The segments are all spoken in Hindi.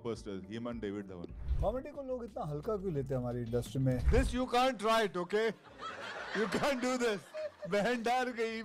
blockbusters. Him and David Dhawan. Comedy को लोग इतना हल्का क्यों लेते हैं हमारी इंडस्ट्री में? This you can't write, okay? You can't do this. बहन डर गई।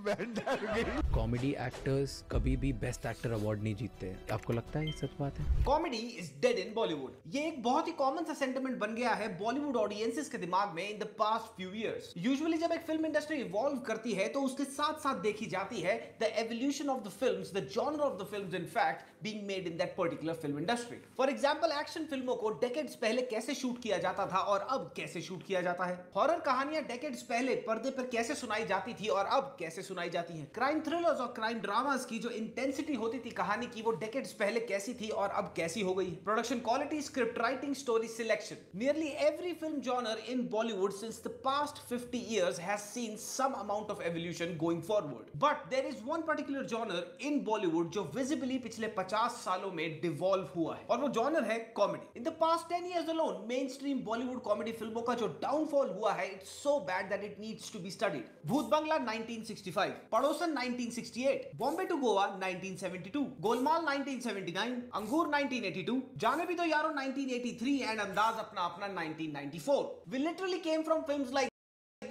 कॉमेडी एक्टर्स कभी भी बेस्ट एक्टर अवार्ड नहीं जीतते। आपको लगता है ये सच बात है? कॉमेडी इज डेड इन बॉलीवुड। ये एक बहुत ही कॉमन सा सेंटिमेंट बन गया है बॉलीवुड ऑडियंसेस के दिमाग में in the past few years. Usually जब एक फिल्म इंडस्ट्री इवॉल्व करती है तो उसके साथ साथ देखी जाती है the evolution of the films, the genre of the films in fact being made in that particular film industry. For example, action फिल्मों को डेकेड्स पहले कैसे शूट किया जाता था और अब कैसे शूट किया जाता है। हॉरर कहानियां डेकेड्स पहले पर्दे पर कैसे सुनाई जाती थी और अब कैसे सुनाई जाती हैं। क्राइम थ्रिलर्स और क्राइम ड्रामास की जो इंटेंसिटी होती थी कहानी की, वो डेकेड्स पहले कैसी थी और अब कैसी हो गई है। Production quality, script writing, story selection, nearly every film genre in Bollywood since the past 50 years has seen some amount of evolution going forward. But there is one particular genre in Bollywood जो visibly पिछले 50 सालों में डिवॉल्व हुआ है और वो जॉनर है comedy. In the past 10 years alone, mainstream Bollywood comedy फिल्मों का जो डाउनफॉल हुआ है, it's so bad that it needs to be studied. भूत बंगला 1965, पड़ोसन 1968, बॉम्बे टू गोवा 1972, गोलमाल 1979, अंगूर 1982, जाने भी तो यारो 1983 एंड अंदाज अपना अपना 1994. We literally came from films like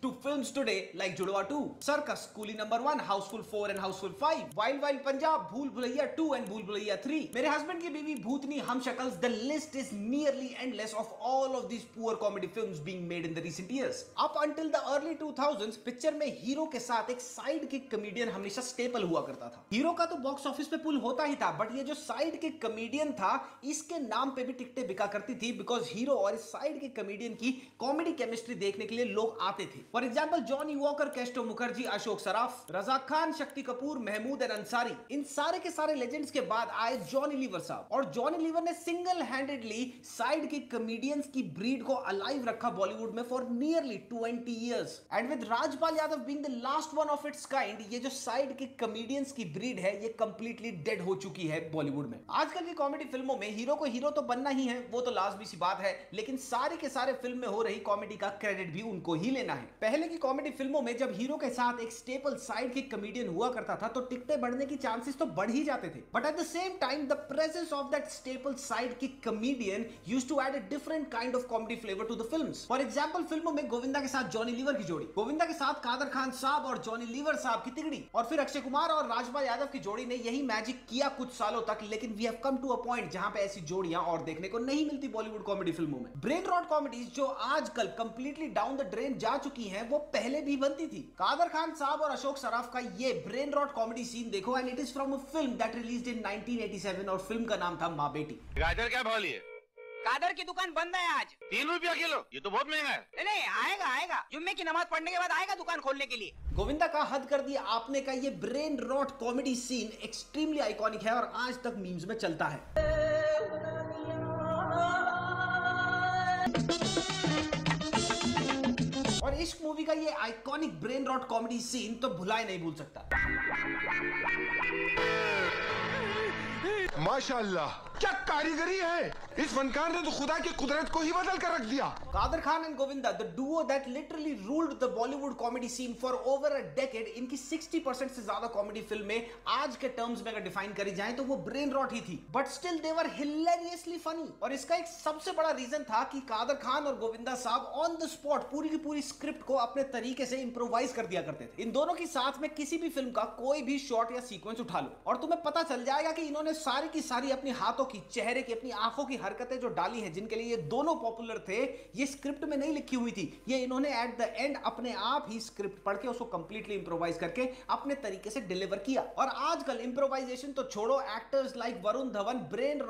to films today like Judwa 2, Circus, Coolie number 1, Houseful 4 and Houseful 5, Wild Wild Punjab, Bhool Bhulaiya 2 and Bhool Bhulaiya 3, मेरे हस्बैंड की बीवी, भूतनी, हम शक्ल्स. The list is nearly endless of all of these poor comedy films being made in the recent years. Up until the early 2000s, picture में हीरो के साथ एक साइड किक कमेडियन हमेशा स्टेपल हुआ करता था। हीरो का तो बॉक्स ऑफिस पे पुल होता ही था, बट ये जो साइड किक कमेडियन था, इसके नाम पे भी टिकटें बिका करती थी बिकॉज हीरो और इस साइड किक कमेडियन की कॉमेडी केमिस्ट्री देखने के लिए लोग आते थे। For example, Johnny Walker, Kesto Mukherjee, Ashok Saraf, Raza Khan, Shakti Kapoor, Mehmood and Ansari, इन सारे के सारे लेजेंड्स के बाद आए जॉनी लीवर साहब। और जॉनी लीवर ने सिंगल हैंडेडली साइड के कॉमेडियंस की ब्रीड को अलाइव रखा बॉलीवुड में for nearly 20 years. And with Rajpal Yadav being the last one of its kind, ये जो साइड के कॉमेडियंस की ब्रीड है, ये कंप्लीटली डेड हो चुकी है बॉलीवुड में। आजकल की कॉमेडी फिल्मों में हीरो को हीरो तो बनना ही है, वो तो लाजमी सी बात है, लेकिन सारे के सारे फिल्म में हो रही कॉमेडी का क्रेडिट भी उनको ही लेना है। पहले की कॉमेडी फिल्मों में जब हीरो के साथ एक स्टेपल साइड किक कॉमेडियन हुआ करता था तो टिकटें बढ़ने की चांसेस तो बढ़ ही जाते थे, but at the same time the presence of that staple sidekick comedian used to add a different kind of comedy flavour to the films. For example, फिल्मों में गोविंदा के साथ जॉनी लीवर की जोड़ी, गोविंदा के साथ कादर खान साहब और जॉनी लीवर साहब की तिगड़ी, और फिर अक्षय कुमार और राजपाल यादव की जोड़ी ने यही मैजिक किया कुछ सालों तक, लेकिन we have come to a point जहां पे ऐसी जोड़ियां और देखने को नहीं मिलती बॉलीवुड कॉमेडी फिल्मों में। ब्रेन रॉट कॉमेडीज जो आजकल कंप्लीटली डाउन द ड्रेन जा चुकी हैं, वो पहले भी बनती थी। कादर खान साहब और अशोक सराफ का ये ब्रेन रॉट कॉमेडी सीन देखो, and it is from a film that released in 1987 और फिल्म का नाम था माँ बेटी। गाजर क्या भाव लिए? कादर की दुकान बंद है आज। 3 रुपया किलो? ये तो बहुत महंगा है। नहीं, आएगा जुम्मे की नमाज पढ़ने के बाद आएगा दुकान खोलने के लिए। गोविंदा का हद कर दिया आपने का ये brain rot comedy scene extremely iconic है और आज तक मीम्स में चलता है। और इश्क मूवी का ये iconic brain rot comedy scene तो भुलाए नहीं भूल सकता। माशाअल्लाह, क्या कारीगरी है! इस फनकार ने तो खुदा की कुदरत को ही बदल कर रख दिया। Kader Khan and Govinda, the duo that literally ruled the Bollywood comedy scene for over a decade, इनकी 60% से ज्यादा कॉमेडी फिल्में आज के टर्म्स में अगर डिफाइन करी जाए तो वो ब्रेन रॉट ही थी, but still they were hilariously funny. और इसका एक सबसे बड़ा रीजन था कि कादर खान और गोविंदा साहब ऑन द स्पॉट पूरी की पूरी स्क्रिप्ट को अपने तरीके से इंप्रोवाइज कर दिया करते थे। इन दोनों की साथ में किसी भी फिल्म का कोई भी शॉट या सीक्वेंस उठा लो और तुम्हें पता चल जाएगा कि इन्होंने सारी की सारी अपनी हाथों की, चेहरे की, अपनी आंखों की हरकतें जो डाली हैं, जिनके लिए ये दोनों पॉपुलर थे, ये स्क्रिप्ट में नहीं लिखी हुई थी। ये इन्होंने एट द एंड अपने आप ही स्क्रिप्ट पढ़ के उसको कंप्लीटली इंप्रोवाइज करके अपने तरीके से डिलीवर किया। और आजकल इंप्रोवाइजेशन तो छोड़ो, actors like Varun Dhawan brain